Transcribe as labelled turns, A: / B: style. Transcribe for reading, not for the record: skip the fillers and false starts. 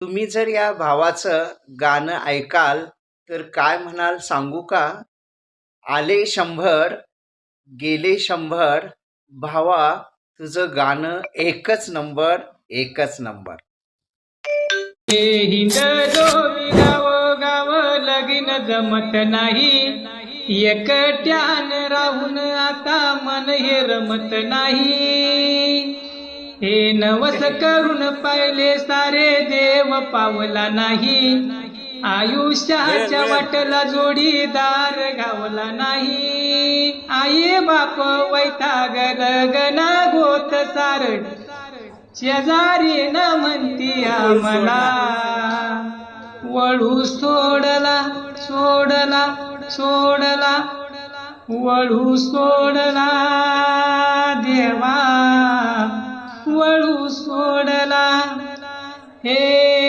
A: तुम्ही जर या भावाचं गाणं ऐकाल तर काय म्हणाल सांगू का? आले 100 गेले 100 भावा तुझं गाणं एकच नंबर एकच नंबर.
B: हिंदलो गाव गाव लगीन जमत नाही, एकट्यान राहून आता मन हे रमत नाही. हे नवस करून पाहिले सारे देव पावला नाही, आयुष्याच्या वाटला जोडीदार गावला नाही. आई बाप वैताग गगना गोत सार, शेजारी न म्हणती आम्हाला. वळू सोडला सोडला सोडला, वळू सोडला देवा, वळू सोडला.